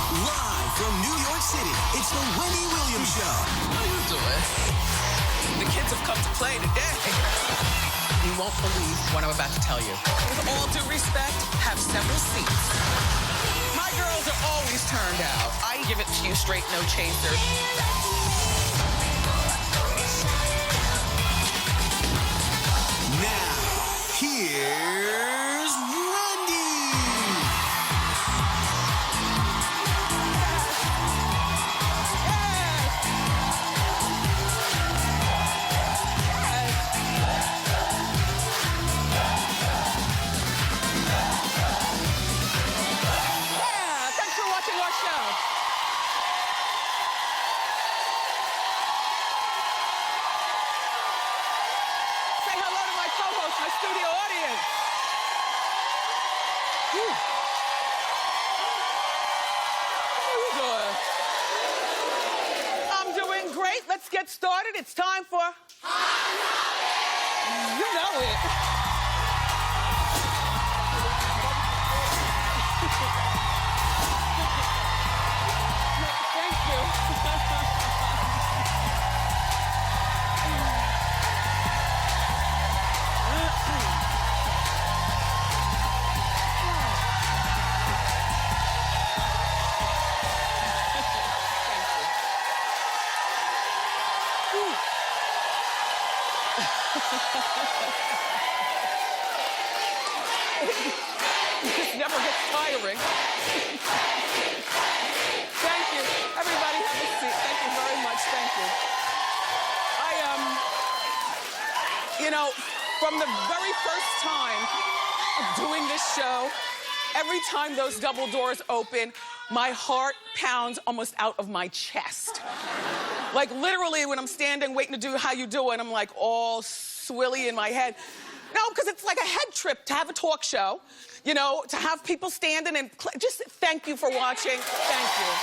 Live from New York City, it's the Wendy Williams Show. How you doing? The kids have come to play today. You won't believe what I'm about to tell you. With all due respect, have several seats. My girls are always turned out. I give it to you straight, no chaser. Now, here's Wendy. Yeah, thanks for watching our show. Say hello to my co-host, my studio audience. Whew. How you doing? I'm doing great. Let's get started. It's time for... You know it. Thank This never gets tiring. Thank you. Everybody have a seat. Thank you very much. Thank you. You know, from the very first time of doing this show, every time those double doors open, my heart pounds almost out of my chest. Like literally when I'm standing waiting to do How You Doing, I'm like all swilly in my head. No, because it's like a head trip to have a talk show, you know, to have people standing and just thank you for watching. Thank you.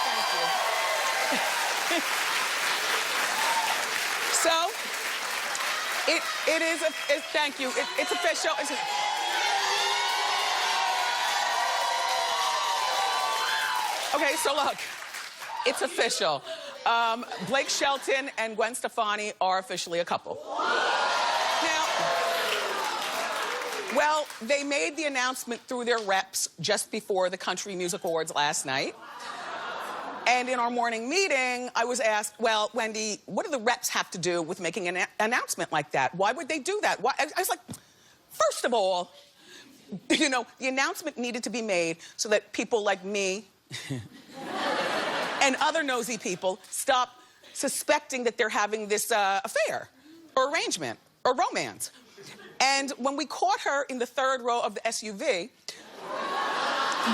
Thank you. So, thank you. It's official. Okay, so look, it's official. Blake Shelton and Gwen Stefani are officially a couple. Now, well, they made the announcement through their reps just before the Country Music Awards last night. And in our morning meeting, I was asked, well, Wendy, what do the reps have to do with making an announcement like that? Why would they do that? Why? I was like, first of all, you know, the announcement needed to be made so that people like me and other nosy people stop suspecting that they're having this affair or arrangement or romance. And when we caught her in the third row of the SUV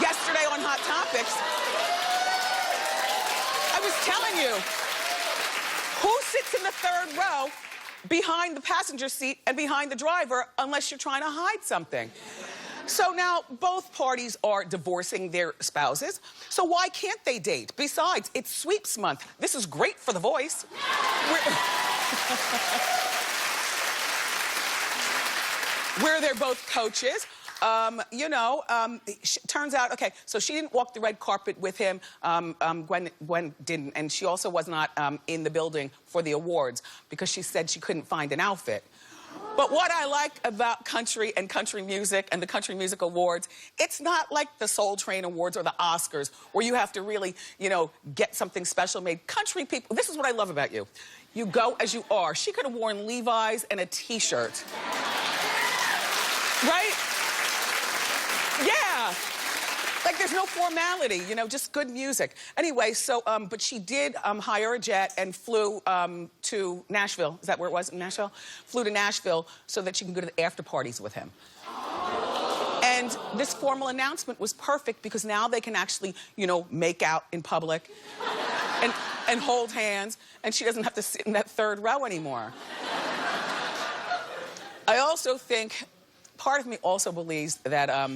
yesterday on Hot Topics, I was telling you, who sits in the third row behind the passenger seat and behind the driver unless you're trying to hide something? So now both parties are divorcing their spouses, so why can't they date? Besides, it's sweeps month. This is great for The Voice. Where they're both coaches. Turns out, okay, so she didn't walk the red carpet with him. Gwen didn't, and she also was not in the building for the awards because she said she couldn't find an outfit. But what I like about country and country music and the Country Music Awards, it's not like the Soul Train Awards or the Oscars where you have to really, you know, get something special made. Country people, this is what I love about you. You go as you are. She could have worn Levi's and a T-shirt. Right? Yeah. Like, there's no formality, you know, just good music. Anyway, so, but she did hire a jet and flew to Nashville. Is that where it was, in Nashville? Flew to Nashville so that she can go to the after parties with him. And this formal announcement was perfect because now they can actually, you know, make out in public and hold hands, and she doesn't have to sit in that third row anymore. I also think, part of me also believes that,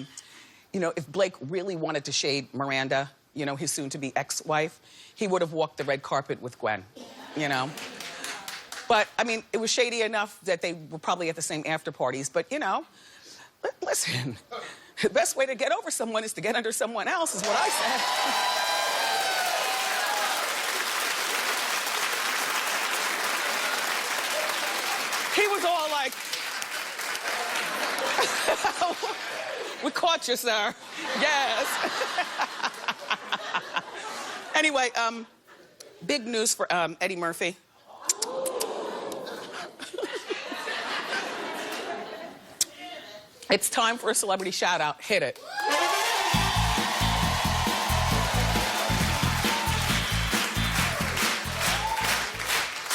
you know, if Blake really wanted to shade Miranda, you know, his soon-to-be ex-wife, he would have walked the red carpet with Gwen, you know? But, I mean, it was shady enough that they were probably at the same after parties, but, you know, listen, The best way to get over someone is to get under someone else, is what I said. He was all like, we caught you, sir. Yes. Anyway, big news for Eddie Murphy. It's time for a celebrity shout out. Hit it.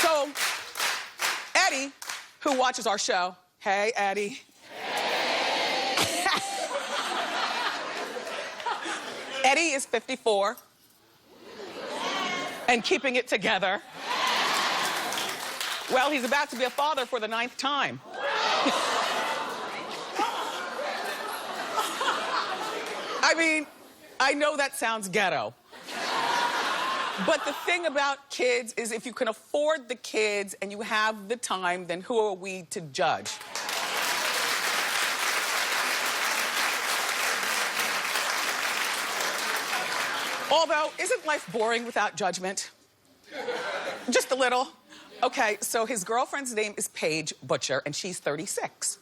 So, Eddie, who watches our show, hey, Eddie. Hey. Eddie is 54 and keeping it together. Well, he's about to be a father for the 9th time. I mean, I know that sounds ghetto. But the thing about kids is if you can afford the kids and you have the time, then who are we to judge? Although, isn't life boring without judgment? Just a little. Okay, so his girlfriend's name is Paige Butcher, and she's 36.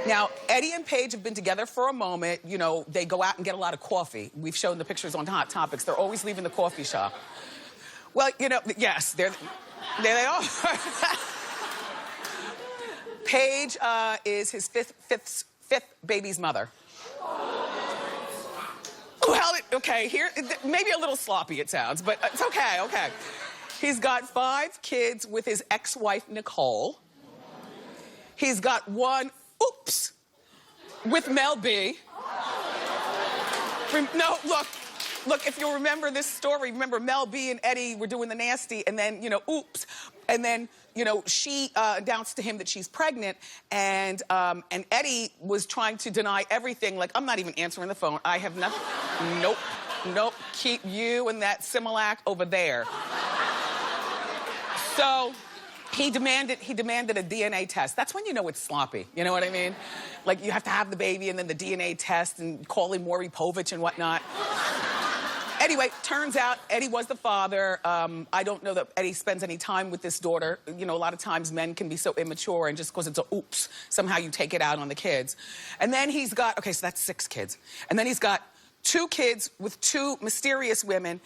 Now, Eddie and Paige have been together for a moment. You know, they go out and get a lot of coffee. We've shown the pictures on Hot Topics. They're always leaving the coffee shop. Well, you know, yes, there they are. Paige is his fifth baby's mother. Well, okay, here, maybe a little sloppy it sounds, but it's okay, okay. He's got 5 kids with his ex-wife, Nicole. He's got 1, oops, with Mel B. No, look, if you remember this story, remember Mel B and Eddie were doing the nasty, and then, you know, oops. And then, you know, she announced to him that she's pregnant, and Eddie was trying to deny everything, like, I'm not even answering the phone. I have nothing. Nope, keep you and that Similac over there. So he demanded a DNA test. That's when you know it's sloppy, you know what I mean? Like, you have to have the baby and then the DNA test and call him Maury Povich and whatnot. Anyway, turns out Eddie was the father. I don't know that Eddie spends any time with this daughter. You know, a lot of times men can be so immature, and just because it's a oops, somehow you take it out on the kids. And then he's got, okay, so that's 6 kids. And then he's got 2 kids with 2 mysterious women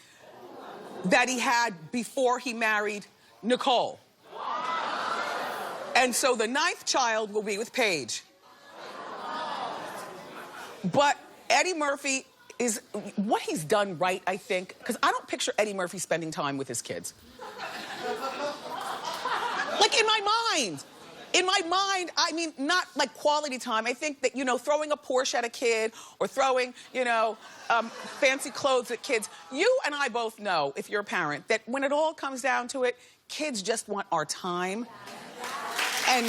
that he had before he married Nicole. And so the 9th child will be with Paige. But Eddie Murphy is, what he's done right, I think, because I don't picture Eddie Murphy spending time with his kids. Like, in my mind, I mean, not like quality time. I think that, you know, throwing a Porsche at a kid or throwing, you know, fancy clothes at kids. You and I both know, if you're a parent, that when it all comes down to it, kids just want our time. And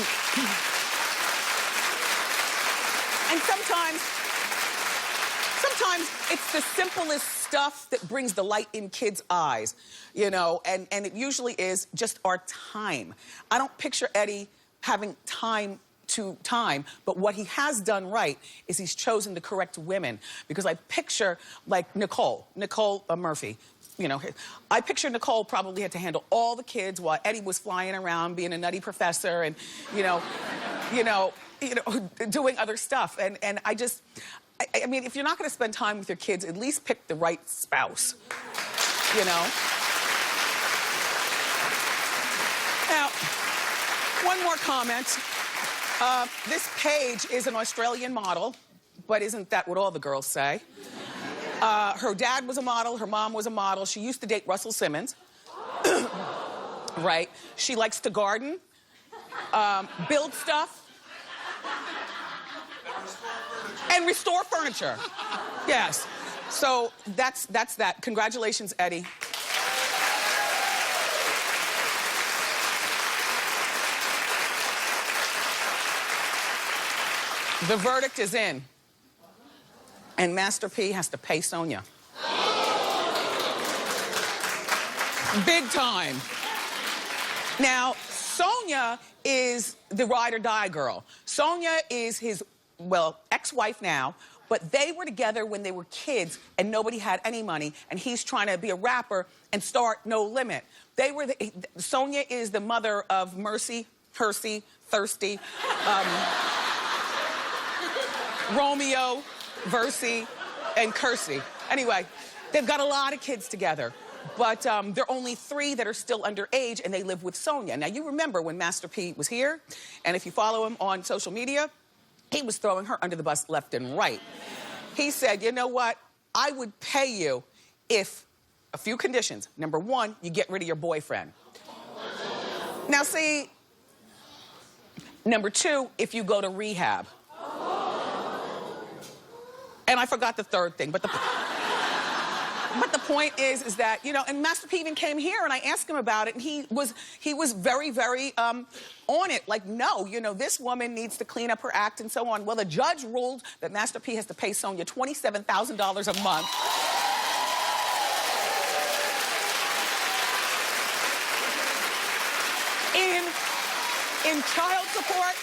sometimes it's the simplest stuff that brings the light in kids' eyes, you know, and it usually is just our time. I don't picture Eddie having time, but what he has done right is he's chosen the correct women, because I picture, like, Nicole Murphy. You know, I picture Nicole probably had to handle all the kids while Eddie was flying around being a nutty professor and, you know, doing other stuff. And I mean, if you're not going to spend time with your kids, at least pick the right spouse, you know? Now, one more comment. This Paige is an Australian model, but isn't that what all the girls say? Her dad was a model, her mom was a model. She used to date Russell Simmons. Right? She likes to garden, build stuff, and restore furniture. Yes. So that's that. Congratulations, Eddie. The verdict is in. And Master P has to pay Sonia. Big time. Now, Sonia is the ride or die girl. Sonia is his, well, ex-wife now, but they were together when they were kids and nobody had any money, and he's trying to be a rapper and start No Limit. Sonia is the mother of Mercy, Hersey, Thirsty, Romeo, Versey, and Kersey. Anyway, they've got a lot of kids together. But there are only 3 that are still underage, and they live with Sonia. Now, you remember when Master P was here, and if you follow him on social media, he was throwing her under the bus left and right. He said, you know what? I would pay you if a few conditions. Number 1, you get rid of your boyfriend. Now, see, number 2, if you go to rehab. And I forgot the 3rd thing, but the point is that, you know, and Master P even came here and I asked him about it, and he was very, very on it. Like, no, you know, this woman needs to clean up her act and so on. Well, the judge ruled that Master P has to pay Sonia $27,000 a month. In child support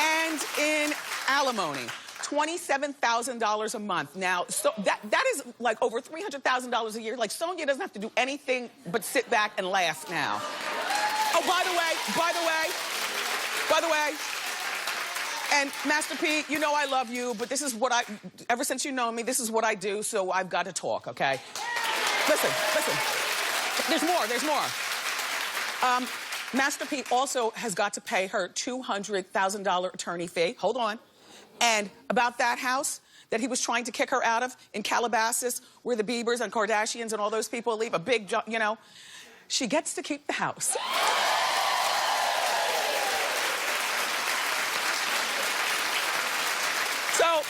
and in alimony. $27,000 a month. Now, so that is like over $300,000 a year. Like, Sonia doesn't have to do anything but sit back and laugh now. Oh, by the way, and Master P, you know I love you, but this is what ever since you know me, this is what I do, so I've got to talk, okay? Listen. There's more. Master P also has got to pay her $200,000 attorney fee. Hold on. And about that house that he was trying to kick her out of in Calabasas, where the Biebers and Kardashians and all those people leave a big, you know, she gets to keep the house. So,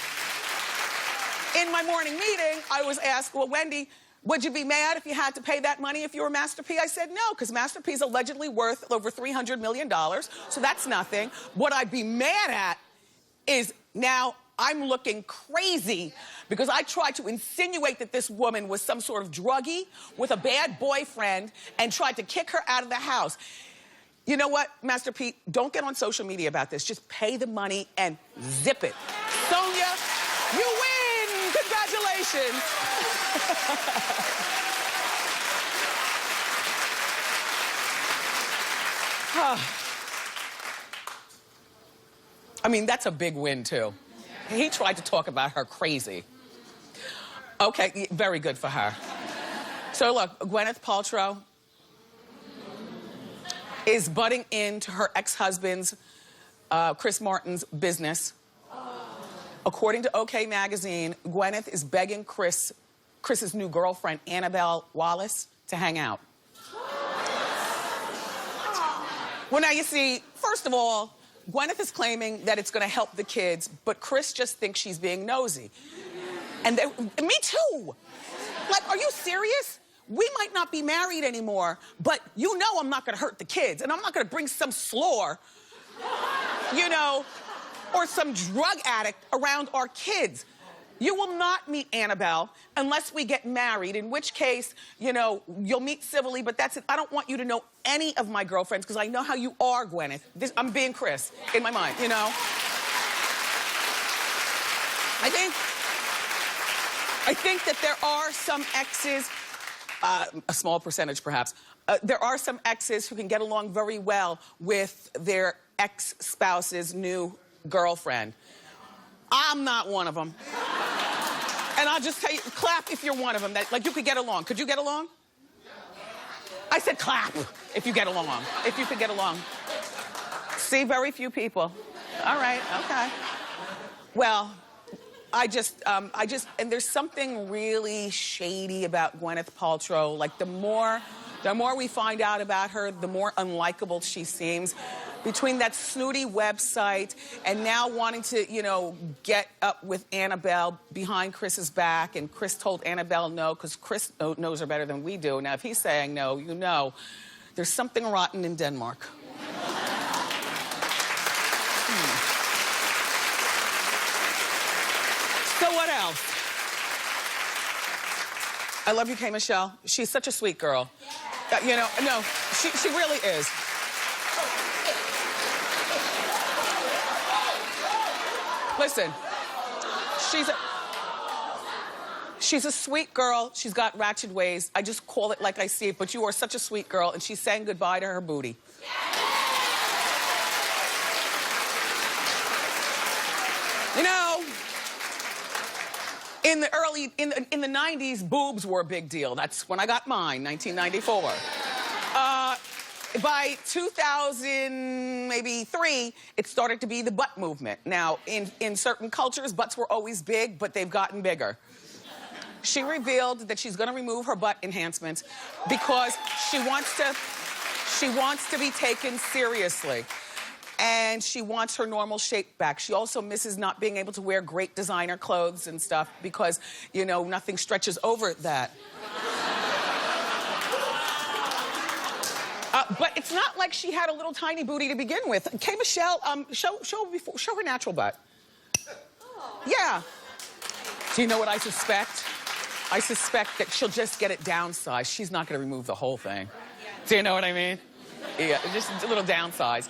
in my morning meeting, I was asked, well, Wendy, would you be mad if you had to pay that money if you were Master P? I said no, because Master P is allegedly worth over $300 million, so that's nothing. What I'd be mad at is now I'm looking crazy because I tried to insinuate that this woman was some sort of druggie with a bad boyfriend and tried to kick her out of the house. You know what, Master P, don't get on social media about this. Just pay the money and zip it. Sonia, you win! Congratulations! I mean, that's a big win, too. He tried to talk about her crazy. Okay, very good for her. So, look, Gwyneth Paltrow is butting into her ex-husband's, Chris Martin's business. According to OK Magazine, Gwyneth is begging Chris's new girlfriend, Annabelle Wallace, to hang out. Well, now, you see, first of all, Gwyneth is claiming that it's going to help the kids, but Chris just thinks she's being nosy. And me too. Like, are you serious? We might not be married anymore, but you know I'm not going to hurt the kids, and I'm not going to bring some slore, you know, or some drug addict around our kids. You will not meet Annabelle unless we get married, in which case, you know, you'll meet civilly, but that's it. I don't want you to know any of my girlfriends because I know how you are, Gwyneth. I'm being Chris in my mind, you know? I think that there are some exes, a small percentage perhaps, there are some exes who can get along very well with their ex-spouse's new girlfriend. I'm not one of them. And I'll just tell you, clap if you're one of them. That, like, you could get along. Could you get along? I said clap if you get along. If you could get along. See, very few people. All right, okay. Well, and there's something really shady about Gwyneth Paltrow. Like, the more we find out about her, the more unlikable she seems. Between that snooty website and now wanting to, you know, get up with Annabelle behind Chris's back, and Chris told Annabelle no because Chris knows her better than we do. Now, if he's saying no, you know, there's something rotten in Denmark. So what else? I love you, K. Michelle. She's such a sweet girl. You know, no, she really is. Listen, She's a sweet girl. She's got ratchet ways. I just call it like I see it, but you are such a sweet girl, and she's saying goodbye to her booty. You know, in the 90s, boobs were a big deal. That's when I got mine, 1994. By 2000, maybe 3, it started to be the butt movement. Now, in certain cultures, butts were always big, but they've gotten bigger. She revealed that she's gonna remove her butt enhancements because she wants to be taken seriously. And she wants her normal shape back. She also misses not being able to wear great designer clothes and stuff because, you know, nothing stretches over that. But it's not like she had a little tiny booty to begin with. K. Michelle, show her natural butt. Oh. Yeah. Do you know what I suspect? I suspect that she'll just get it downsized. She's not gonna remove the whole thing. Do you know what I mean? Yeah, just a little downsize.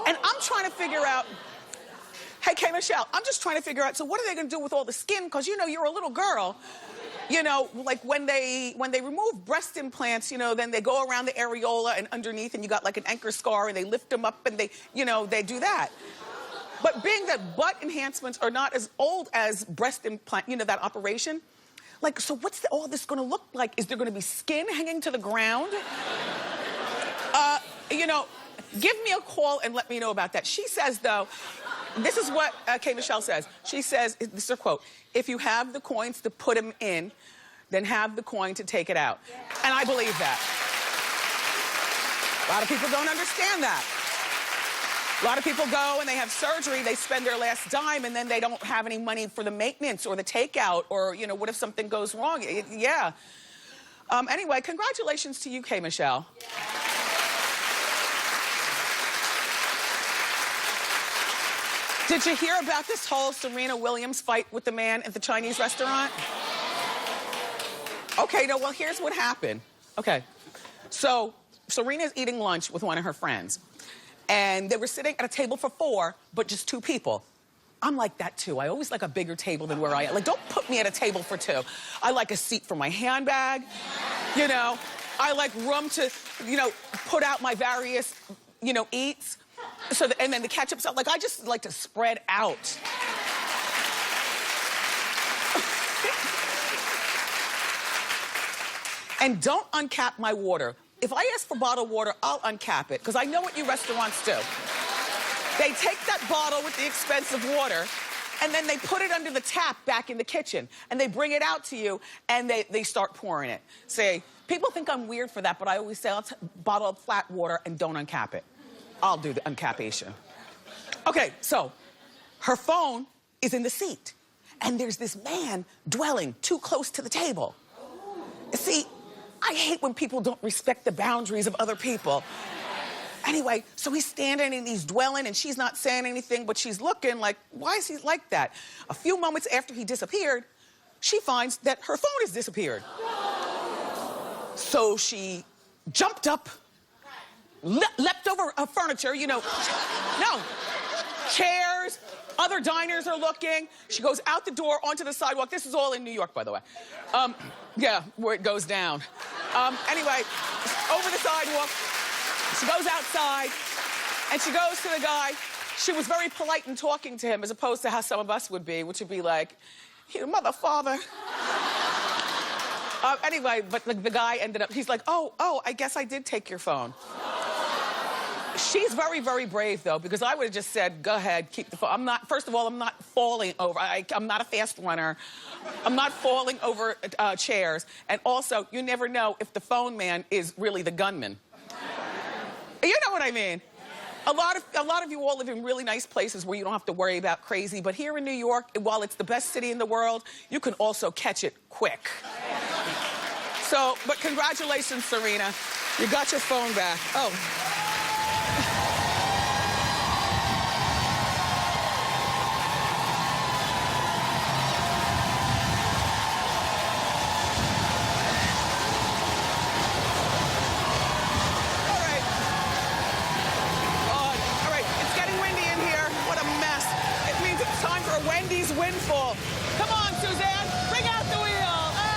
And I'm trying to figure out, hey, K. Michelle, I'm just trying to figure out, so what are they gonna do with all the skin? Because, you know, you're a little girl. You know, like when they remove breast implants, you know, then they go around the areola and underneath and you got like an anchor scar and they lift them up and they, you know, they do that. But being that butt enhancements are not as old as breast implant, you know, that operation, like, so what's all this gonna look like? Is there gonna be skin hanging to the ground? You know, give me a call and let me know about that. She says, though, this is what K. Michelle says. She says, this is her quote, if you have the coins to put them in, then have the coin to take it out. And I believe that. A lot of people don't understand that. A lot of people go and they have surgery, they spend their last dime, and then they don't have any money for the maintenance or the takeout, or, you know, what if something goes wrong? Yeah. Anyway, congratulations to you, K. Michelle. Did you hear about this whole Serena Williams fight with the man at the Chinese restaurant? Okay, no, well, here's what happened. Okay, so Serena's eating lunch with one of her friends, and they were sitting at a table for 4, but just 2 people. I'm like that, too. I always like a bigger table than where I am. Like, don't put me at a table for 2. I like a seat for my handbag, you know. I like room to, you know, put out my various, you know, eats. So, and then the ketchup stuff, like, I just like to spread out. And don't uncap my water. If I ask for bottled water, I'll uncap it, because I know what you restaurants do. They take that bottle with the expensive water, and then they put it under the tap back in the kitchen, and they bring it out to you, and they start pouring it. Say, people think I'm weird for that, but I always say, I'll bottle up flat water and don't uncap it. I'll do the uncapation. Okay, so her phone is in the seat, and there's this man dwelling too close to the table. See, I hate when people don't respect the boundaries of other people. Anyway, so he's standing and he's dwelling, and she's not saying anything, but she's looking like, why is he like that? A few moments after he disappeared, she finds that her phone has disappeared. So she jumped up, leapt over furniture, you know, no, chairs, other diners are looking. She goes out the door onto the sidewalk. This is all in New York, by the way. Yeah, where it goes down. Anyway, over the sidewalk, she goes outside, and she goes to the guy. She was very polite in talking to him, as opposed to how some of us would be, which would be like, you mother father. Anyway, but the guy ended up, he's like, oh, I guess I did take your phone. She's very, very brave, though, because I would have just said, go ahead, keep the phone. First of all, I'm not falling over. I'm not a fast runner. I'm not falling over chairs. And also, you never know if the phone man is really the gunman. You know what I mean? A lot of you all live in really nice places where you don't have to worry about crazy, but here in New York, while it's the best city in the world, you can also catch it quick. So, but congratulations, Serena. You got your phone back. Oh. Wendy's windfall. Come on, Suzanne, bring out the wheel.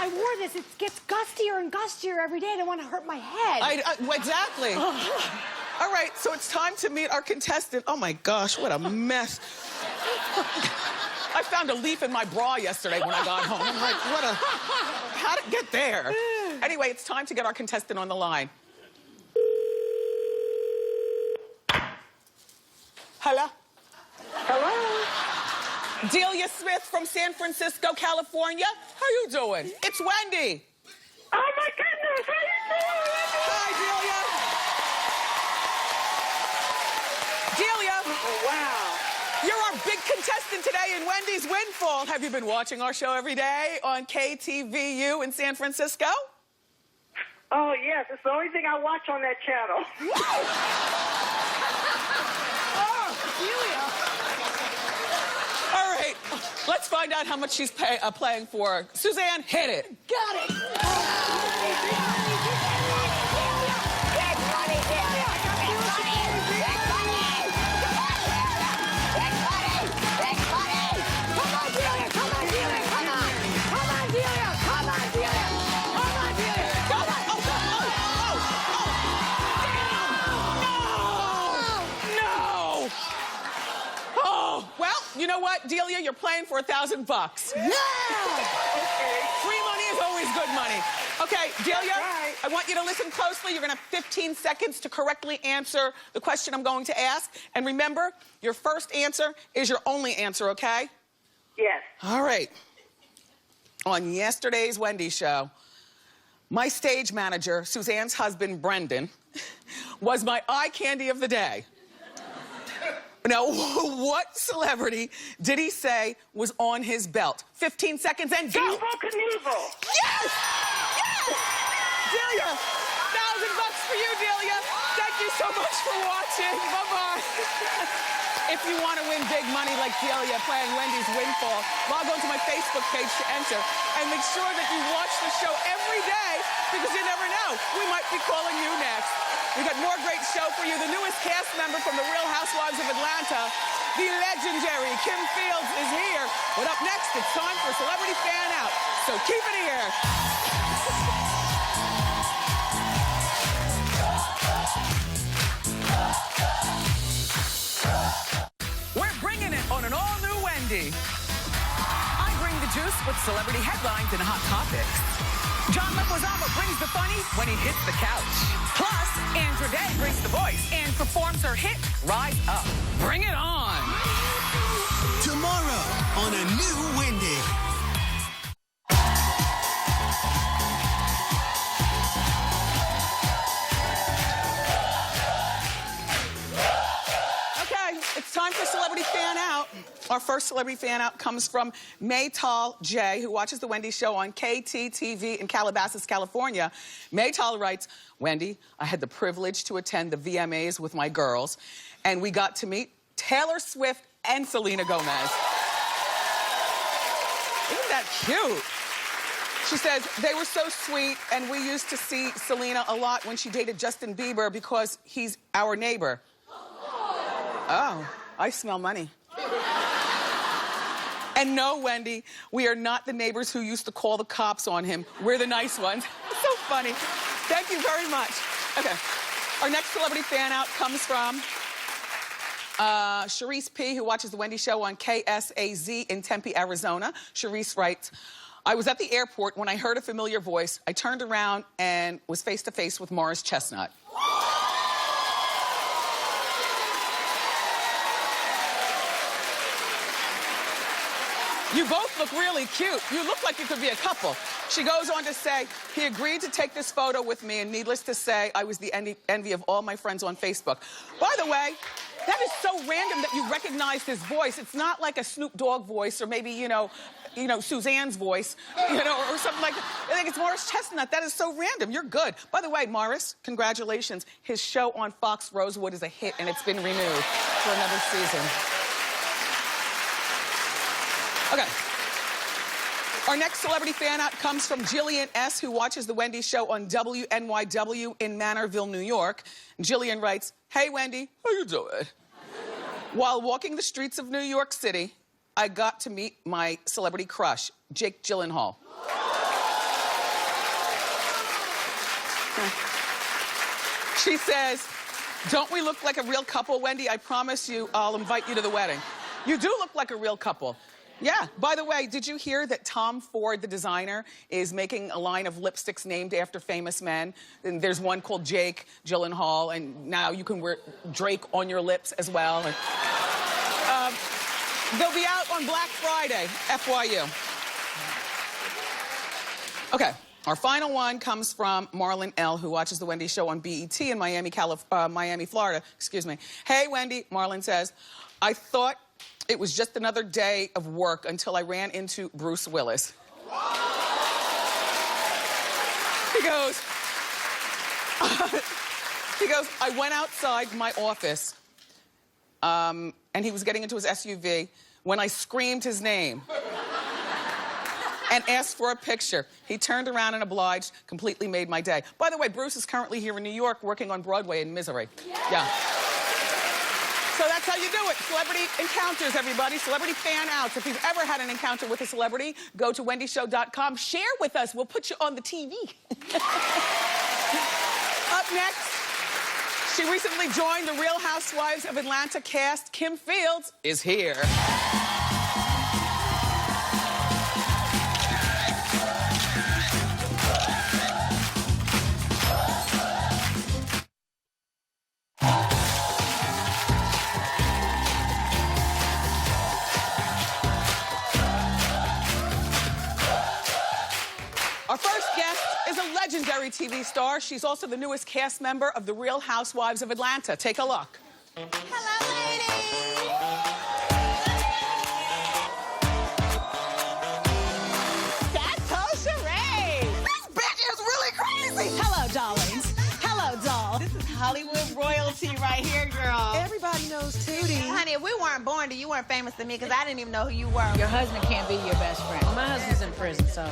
I wore this. It gets gustier and gustier every day. I don't want to hurt my head. Exactly. All right, so it's time to meet our contestant. Oh my gosh, what a mess. I found a leaf in my bra yesterday when I got home. I'm like, how'd it get there? Anyway, it's time to get our contestant on the line. Hello? Hello? Delia Smith from San Francisco, California. How you doing? It's Wendy. Oh, my goodness. How you doing? Hi, Delia. Delia. Oh, wow. You're our big contestant today in Wendy's Windfall. Have you been watching our show every day on KTVU in San Francisco? Oh, yes. It's the only thing I watch on that channel. All right, let's find out how much she's playing for. Suzanne, hit it. Got it. You know what, Delia? You're playing for $1,000. Yeah! Okay. Free money is always good money. Okay, Delia, right. I want you to listen closely. You're going to have 15 seconds to correctly answer the question I'm going to ask. And remember, your first answer is your only answer, okay? Yes. All right. On yesterday's Wendy show, my stage manager, Suzanne's husband, Brendan, was my eye candy of the day. Now, what celebrity did he say was on his belt? 15 seconds and go! Evel Knievel. Yes! Yes! Delia, $1,000 for you, Delia. Thank you so much for watching. Bye-bye. If you want to win big money like Delia playing Wendy's Windfall, log on to my Facebook page to enter. And make sure that you watch the show every day because you never know. We might be calling you next. We got more great show for you. The newest cast member from The Real Housewives of Atlanta, the legendary Kim Fields, is here. But up next, it's time for Celebrity Fan Out. So keep it here. We're bringing it on an all-new Wendy. I bring the juice with celebrity headlines and hot topics. John Leguizamo brings the funny when he hits the couch. Plus, Andra Day brings the voice and performs her hit, Rise Up. Bring it on. Tomorrow on a new Wendy. Okay, it's time for Celebrity Fan Out. Our first Celebrity Fan Out comes from Maytal J, who watches The Wendy Show on KTTV in Calabasas, California. Maytal writes, Wendy, I had the privilege to attend the VMAs with my girls, and we got to meet Taylor Swift and Selena Gomez. Isn't that cute? She says, they were so sweet, and we used to see Selena a lot when she dated Justin Bieber because he's our neighbor. Oh, I smell money. And no, Wendy, we are not the neighbors who used to call the cops on him. We're the nice ones. So funny. Thank you very much. Okay, our next Celebrity Fan Out comes from Charisse P, who watches The Wendy Show on KSAZ in Tempe, Arizona. Charisse writes, I was at the airport when I heard a familiar voice. I turned around and was face to face with Morris Chestnut. You both look really cute. You look like you could be a couple. She goes on to say, he agreed to take this photo with me, and needless to say, I was the envy of all my friends on Facebook. By the way, that is so random that you recognized his voice. It's not like a Snoop Dogg voice or maybe, you know, Suzanne's voice, or something like that. I think it's Morris Chestnut. That is so random. You're good. By the way, Morris, congratulations. His show on Fox Rosewood is a hit, and it's been renewed for another season. Okay. Our next Celebrity Fan Out comes from Jillian S., who watches The Wendy Show on WNYW in Manorville, New York. Jillian writes, hey, Wendy, how you doing? While walking the streets of New York City, I got to meet my celebrity crush, Jake Gyllenhaal. She says, don't we look like a real couple, Wendy? I promise you I'll invite you to the wedding. You do look like a real couple. Yeah. By the way, did you hear that Tom Ford, the designer, is making a line of lipsticks named after famous men? And there's one called Jake Gyllenhaal, and now you can wear Drake on your lips as well. And, they'll be out on Black Friday, FYU. Okay. Our final one comes from Marlon L., who watches The Wendy Show on BET in Miami, Florida. Excuse me. Hey, Wendy, Marlon says, I thought it was just another day of work until I ran into Bruce Willis. He goes, I went outside my office, and he was getting into his SUV when I screamed his name and asked for a picture. He turned around and obliged, completely made my day. By the way, Bruce is currently here in New York working on Broadway in Misery. Yeah. So that's how you do it. Celebrity encounters, everybody. Celebrity fan outs. If you've ever had an encounter with a celebrity, go to wendyshow.com. Share with us. We'll put you on the TV. Up next, she recently joined the Real Housewives of Atlanta cast. Kim Fields is here. Our first guest is a legendary TV star. She's also the newest cast member of The Real Housewives of Atlanta. Take a look. Hello, ladies. That's Serie. This bitch is really crazy. Hello, darlings. Hello, doll. This is Hollywood royalty right here, girl. Everybody knows Tootie. Honey, if we weren't born to you, weren't famous to me because I didn't even know who you were. Your husband can't be your best friend. My husband's in prison, so.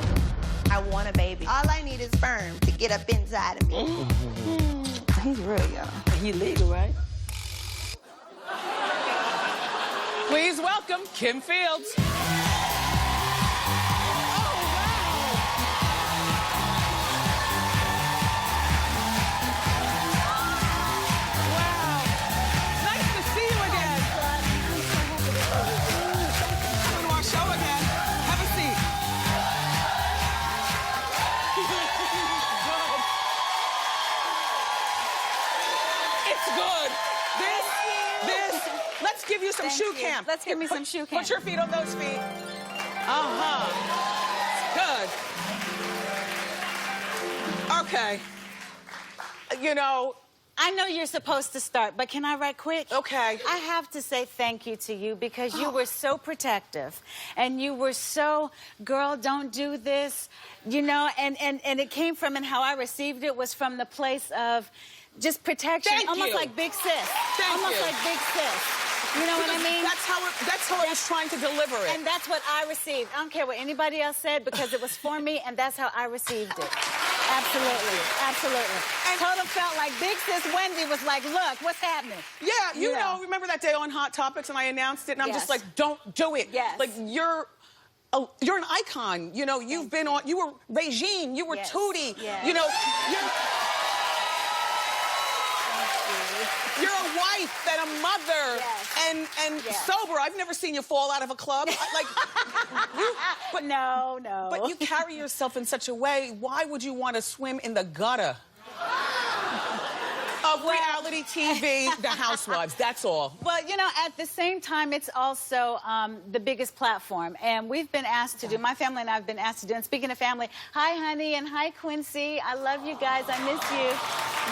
I want a baby. All I need is sperm to get up inside of me. He's real, y'all. He legal, right? Please welcome Kim Fields. Let's give you some shoe cam. Let's give me some shoe cam. Put your feet on those feet. Good. Okay. You know, I know you're supposed to start, but can I right quick? Okay. I have to say thank you to you because you were so protective and you were so, girl, don't do this, you know, and it came from, and how I received it was from the place of just protection. Thank almost you. like big sis. Thank you. Like big sis. You know what I mean? That's how I was trying to deliver it. And that's what I received. I don't care what anybody else said because it was for me, and that's how I received it. Absolutely, absolutely. And Total felt like big sis Wendy was like, look, what's happening? Yeah, you know, remember that day on Hot Topics and I announced it and I'm just like, don't do it. Yes. Like, you're an icon. You know, you've been on, you were Regine, you were Tootie. Yes. You know, you're a wife and a mother and sober. I've never seen you fall out of a club. But you carry yourself in such a way. Why would you want to swim in the gutter of reality TV, The Housewives? That's all. Well, you know, at the same time, it's also the biggest platform. And we've been asked to do, my family and I have been asked to do, and speaking of family, hi, honey, and hi, Quincy. I love you guys. I miss you.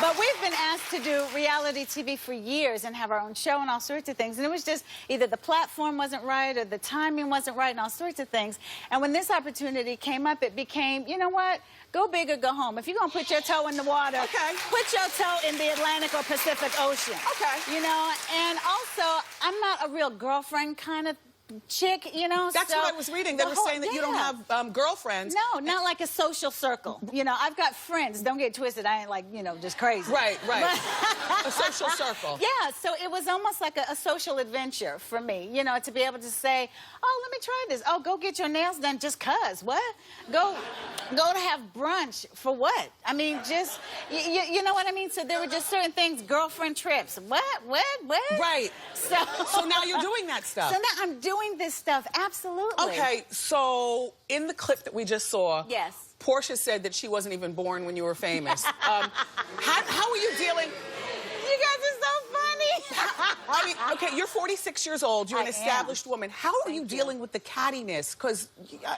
But we've been asked to do reality TV for years and have our own show and all sorts of things. And it was just either the platform wasn't right or the timing wasn't right and all sorts of things. And when this opportunity came up, it became, you know what? Go big or go home. If you're going to put your toe in the water, put your toe in the Atlantic or Pacific Ocean. Okay. You know, and also, I'm not a real girlfriend kind of chick, you know. That's so what I was reading. They the were whole- saying that you don't have girlfriends. No, not like a social circle. You know, I've got friends. Don't get twisted. I ain't like, you know, just crazy. Right. A social circle. Yeah, so it was almost like a social adventure for me, you know, to be able to say, oh, let me try this. Oh, go get your nails done just 'cause. What? Go to have brunch for what? I mean, just, you know what I mean? So there were just certain things, girlfriend trips. What? Right. So now you're doing that stuff. So now I'm doing this stuff, absolutely. Okay, so in the clip that we just saw, yes, Portia said that she wasn't even born when you were famous. How are you dealing? You guys are so funny. I mean, okay, you're 46 years old. You're an established woman. How are you dealing with the cattiness? Because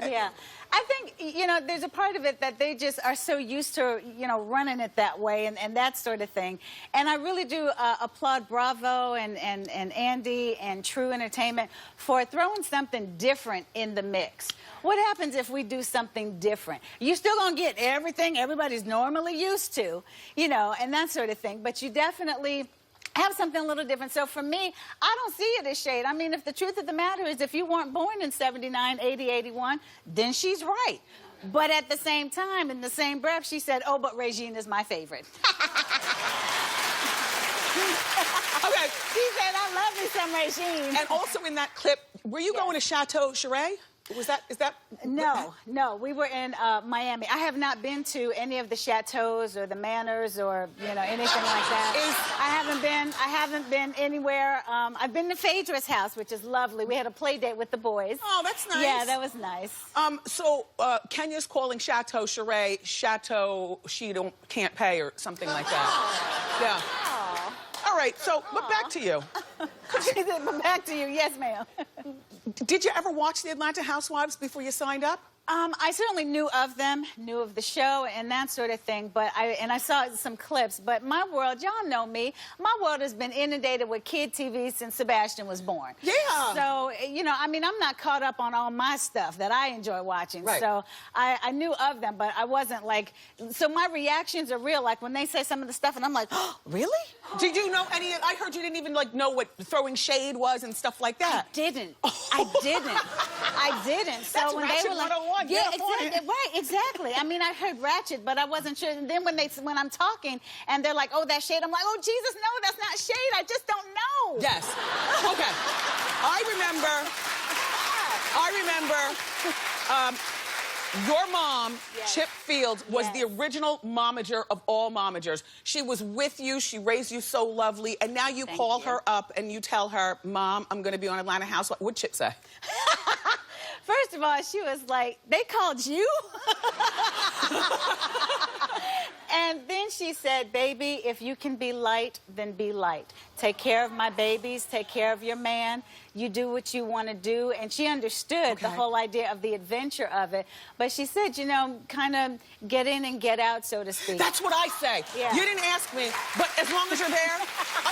yeah, I think, you know, there's a part of it that they just are so used to, you know, running it that way and that sort of thing. And I really do applaud Bravo and Andy and True Entertainment for throwing something different in the mix. What happens if we do something different? You're still going to get everything everybody's normally used to, you know, and that sort of thing. But you definitely have something a little different. So for me, I don't see it as shade. I mean, if the truth of the matter is if you weren't born in 79, 80, 81, then she's right. But at the same time, in the same breath, she said, oh, but Regine is my favorite. okay. She said, I love me some Regine. And also in that clip, were you going to Chateau Serie? Is that? No, we were in Miami. I have not been to any of the chateaus or the manors or, you know, anything like that. I haven't been anywhere. I've been to Phaedra's house, which is lovely. We had a play date with the boys. Oh, that's nice. Yeah, that was nice. So Kenya's calling Chateau Serie Chateau she can't pay or something like that. Yeah. All right, so, but back to you. She said, but back to you. Yes, ma'am. Did you ever watch the Atlanta Housewives before you signed up? I certainly knew of them, knew of the show and that sort of thing, but I saw some clips. But my world, y'all know me, my world has been inundated with kid TV since Sebastian was born. Yeah. So, you know, I mean, I'm not caught up on all my stuff that I enjoy watching. Right. So I knew of them, but I wasn't like, so my reactions are real. Like when they say some of the stuff and I'm like, oh, really? Did you know any, I heard you didn't even like know what throwing shade was and stuff like that. I didn't. I didn't. So That's when Ratchet they were like, 101. yeah, exactly, right, exactly. I mean, I heard Ratchet, but I wasn't sure. And then when I'm talking and they're like, oh, that's shade, I'm like, oh, Jesus, no, that's not shade. I just don't know. Yes. Okay. I remember. Your mom, Yes. Chip Fields, was Yes. the original momager of all momagers. She was with you. She raised you so lovely. And now you call her up and you tell her, Mom, I'm going to be on Atlanta Housewives. What'd Chip say? First of all, she was like, they called you? And then she said, baby, if you can be light, then be light. Take care of my babies, take care of your man. You do what you want to do. And she understood the whole idea of the adventure of it. But she said, you know, kind of get in and get out, so to speak. That's what I say. Yeah. You didn't ask me, but as long as you're there.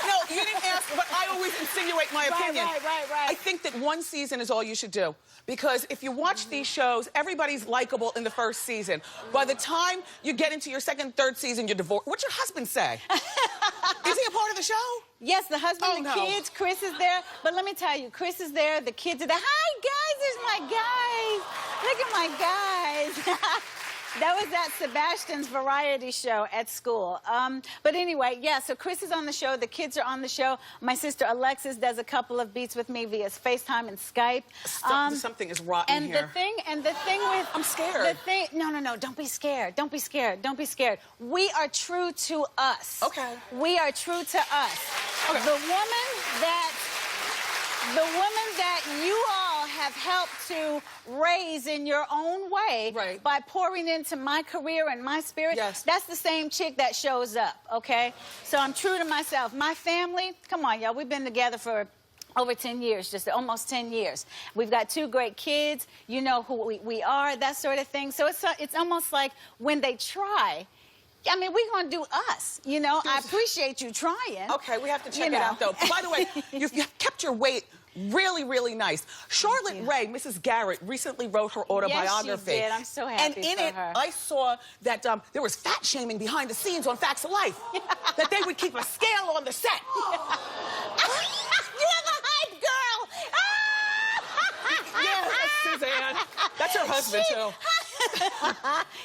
No, you didn't ask, but I always insinuate my opinion. Right. I think that one season is all you should do. Because if you watch these shows, everybody's likable in the first season. By the time you get into your second, third season, you're divorced. What's your husband say? Is he a part of the show? Yes, the husband, Oh, the no. kids, Chris is there. But let me tell you, Chris is there, the kids are there. Hi, guys, there's my guys. Look at my guys. That was at Sebastian's variety show at school. But anyway, yeah, so Chris is on the show. The kids are on the show. My sister Alexis does a couple of beats with me via FaceTime and Skype. Something is rotten And here. the thing with... I'm scared. No, don't be scared. Don't be scared. Don't be scared. We are true to us. Okay. We are true to us. Okay. The woman that you all have helped to raise in your own way Right. by pouring into my career and my spirit, Yes. that's the same chick that shows up, okay? So I'm true to myself. My family, come on, y'all, we've been together for over 10 years, just almost 10 years. We've got 2 great kids. You know who we are, that sort of thing. So it's almost like when they try, I mean, we're going to do us, you know? I appreciate you trying. Okay, we have to check You it know. out, though. By the way, you've kept your weight really, really nice. Charlotte Ray, Mrs. Garrett, recently wrote her autobiography. Yes, she did. I'm so happy And in for it, her. I saw that there was fat shaming behind the scenes on Facts of Life. That they would keep a scale on the set. You're the hype girl! Suzanne. That's her husband, too.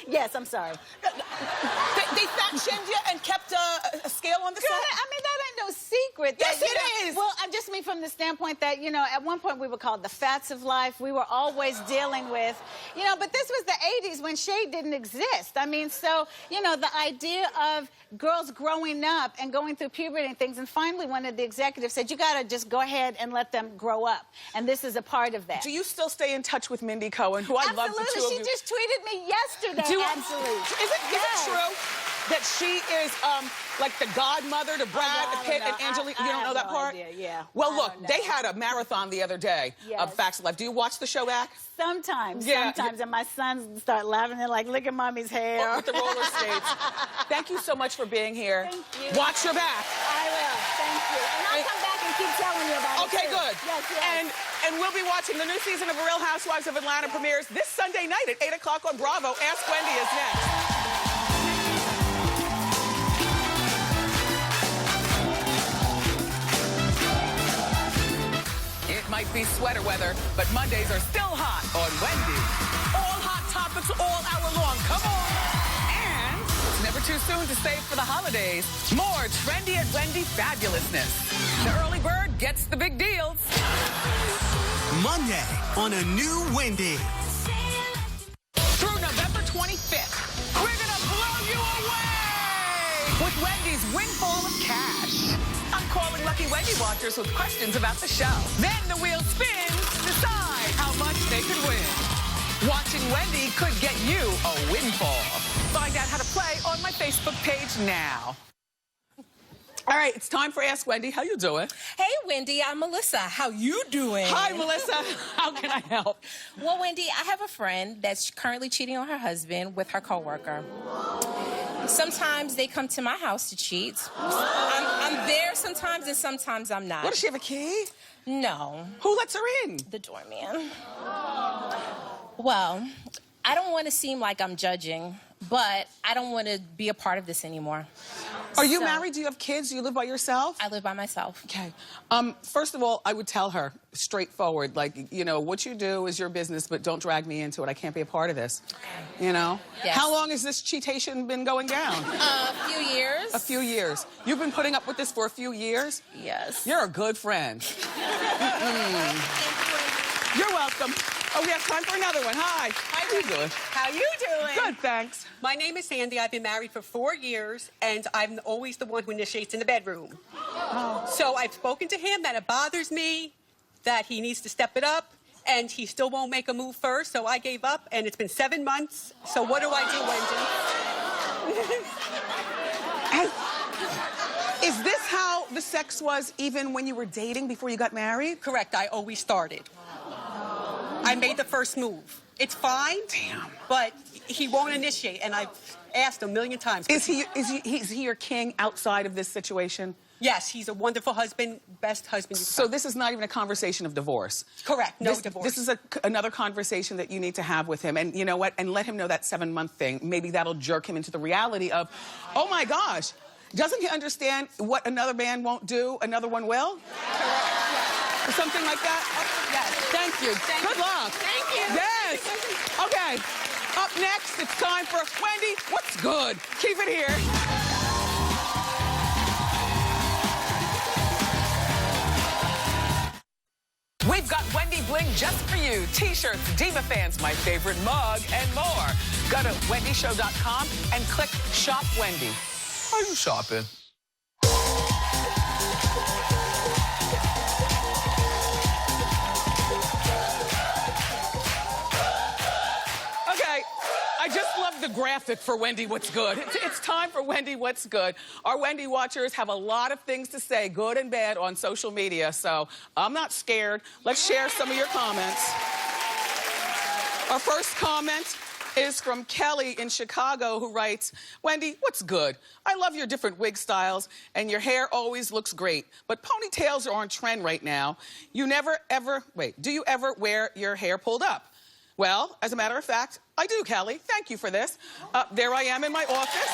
Yes, I'm sorry. They fat-shamed you and kept a scale on the Girl, set? I mean, that ain't no secret. Yes, that, it is. Well, I just mean from the standpoint that, you know, at one point we were called the fats of life. We were always dealing with, you know, but this was the 80s when shade didn't exist. I mean, so, you know, the idea of girls growing up and going through puberty and things, and finally one of the executives said, you got to just go ahead and let them grow up. And this is a part of that. Do you still stay in touch with Mindy Cohen, who I love the two of Absolutely. you? She just tweeted me yesterday, actually. Is it true that she is like the godmother to Brad Pitt and Angelina? You don't know that part? Idea, yeah. Well, look, they had a marathon the other day of Facts of Life. Do you watch the show back? Sometimes, Yeah. sometimes. And my sons start laughing. They're like, look at mommy's hair. With the roller skates. Thank you so much for being here. Thank you. Watch your back. I will. Thank you. And I'll come back and keep telling you about it. Okay, too. good. Yes, yes. And we'll be watching the new season of Real Housewives of Atlanta premieres this Sunday night at 8 o'clock on Bravo. Ask Wendy is next. It might be sweater weather, but Mondays are still hot on Wendy. All hot topics all hour long. Come on. And it's never too soon to save for the holidays. More Trendy at Wendy fabulousness. The early bird gets the big deals. Monday on a new Wendy. Through November 25th, we're going to blow you away with Wendy's windfall of cash. I'm calling Lucky Wendy watchers with questions about the show. Then the wheel spins, decide how much they could win. Watching Wendy could get you a windfall. Find out how to play on my Facebook page now. All right, it's time for Ask Wendy. How you doing? Hey, Wendy, I'm Melissa. How you doing? Hi, Melissa. How can I help? Well, Wendy, I have a friend that's currently cheating on her husband with her coworker. Sometimes they come to my house to cheat. I'm there sometimes, and sometimes I'm not. What, does she have a key? No. Who lets her in? The doorman. Well, I don't want to seem like I'm judging, but I don't want to be a part of this anymore. Are you married? Do you have kids? Do you live by yourself? I live by myself. Okay. First of all, I would tell her straightforward, like, you know, what you do is your business, but don't drag me into it. I can't be a part of this. You know? Yes. How long has this cheatation been going down? A few years. A few years. You've been putting up with this for a few years? Yes. You're a good friend. You're welcome. Oh, we have time for another one. Hi. How you doing? How you doing? Good, thanks. My name is Sandy. I've been married for 4 years, and I'm always the one who initiates in the bedroom. Oh. So I've spoken to him that it bothers me, that he needs to step it up, and he still won't make a move first, so I gave up, and it's been 7 months. So what do I do, Wendy? Is this how the sex was even when you were dating before you got married? Correct. I always started. I made the first move. It's fine, but he won't initiate, and I've asked a million times. Is he your king outside of this situation? Yes, he's a wonderful husband, best husband you've So this is not even a conversation of divorce? Correct, no this, divorce. This is another conversation that you need to have with him. And you know what? And let him know that 7-month thing. Maybe that'll jerk him into the reality of, oh my gosh, doesn't he understand what another man won't do, another one will? Correct. Or something like that? Yes. Thank you. Good luck. Thank you. Yes. Okay. Up next, it's time for Wendy, What's Good? Keep it here. We've got Wendy Bling just for you. T-shirts, Diva Fans, my favorite mug, and more. Go to wendyshow.com and click Shop Wendy. Are you shopping? Okay, I just love the graphic for Wendy What's Good. It's time for Wendy What's Good. Our Wendy watchers have a lot of things to say, good and bad, on social media, so I'm not scared. Let's share some of your comments. Our first comment is from Kelly in Chicago, who writes, Wendy, what's good? I love your different wig styles, and your hair always looks great, but ponytails are on trend right now. You never, ever, do you ever wear your hair pulled up? Well, as a matter of fact, I do, Kelly. Thank you for this. There I am in my office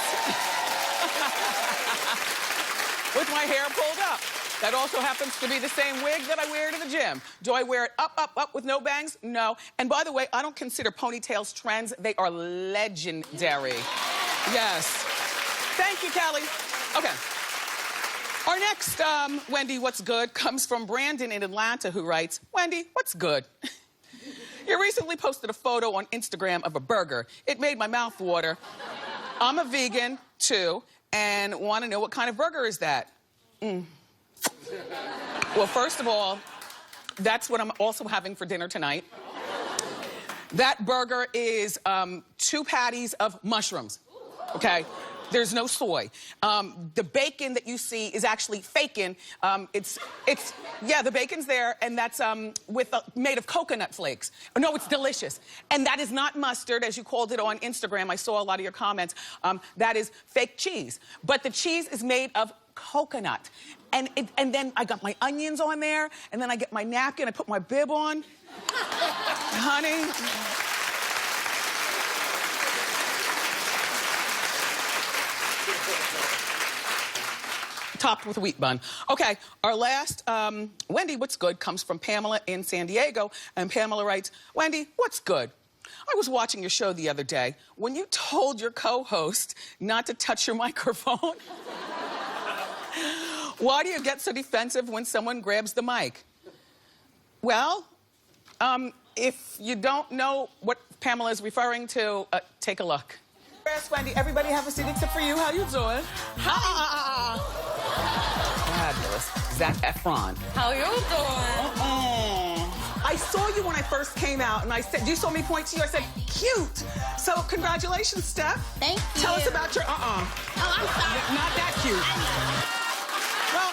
with my hair pulled up. That also happens to be the same wig that I wear to the gym. Do I wear it up, up, up with no bangs? No. And by the way, I don't consider ponytails trends. They are legendary. Yes. Thank you, Kelly. Okay. Our next Wendy, what's good, comes from Brandon in Atlanta, who writes, Wendy, what's good? You recently posted a photo on Instagram of a burger. It made my mouth water. I'm a vegan, too, and want to know what kind of burger is that? Well, first of all, that's what I'm also having for dinner tonight. That burger is 2 patties of mushrooms, okay? There's no soy. The bacon that you see is actually fakin'. Yeah, the bacon's there, and that's made of coconut flakes. No, it's delicious. And that is not mustard, as you called it on Instagram. I saw a lot of your comments. That is fake cheese. But the cheese is made of coconut. And then I got my onions on there, and then I get my napkin, I put my bib on. Honey. Topped with a wheat bun. Okay, our last Wendy, what's good, comes from Pamela in San Diego. And Pamela writes, Wendy, what's good? I was watching your show the other day when you told your co-host not to touch your microphone. Why do you get so defensive when someone grabs the mic? Well, if you don't know what Pamela is referring to, take a look. Yes, Wendy, everybody have a seat except for you. How you doing? Fabulous. Zac Efron. How you doing? I saw you when I first came out, and I said, you saw me point to you, I said, cute. So, congratulations, Steph. Thank you. Tell us about your, Oh, I'm sorry. Not that cute. Well,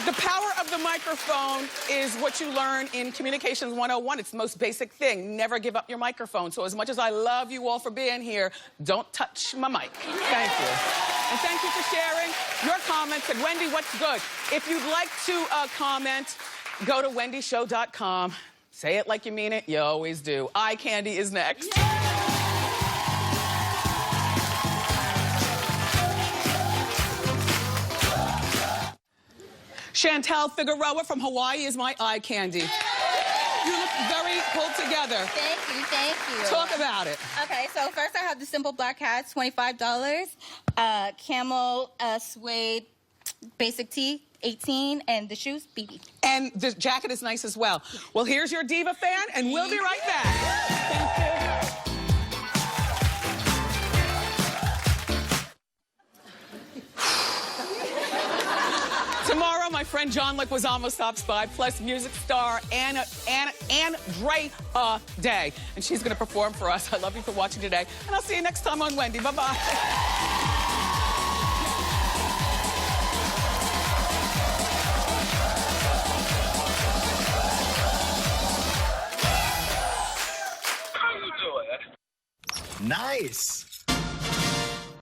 the power of the microphone is what you learn in Communications 101. It's the most basic thing. Never give up your microphone. So as much as I love you all for being here, don't touch my mic. Thank you. And thank you for sharing your comments. And Wendy, what's good? If you'd like to comment, go to wendyshow.com. Say it like you mean it. You always do. Eye candy is next. Chantel Figueroa from Hawaii is my eye candy. You look very pulled together. Thank you, thank you. Talk about it. Okay, so first I have the simple black hats, $25. Camel suede basic tee, $18, and the shoes, BB. And the jacket is nice as well. Well, here's your diva fan, and we'll be right back. Thank you. Tomorrow, my friend John Leguizamo stops by, plus music star Anne Dre Day. And she's going to perform for us. I love you for watching today. And I'll see you next time on Wendy. Bye-bye. Nice.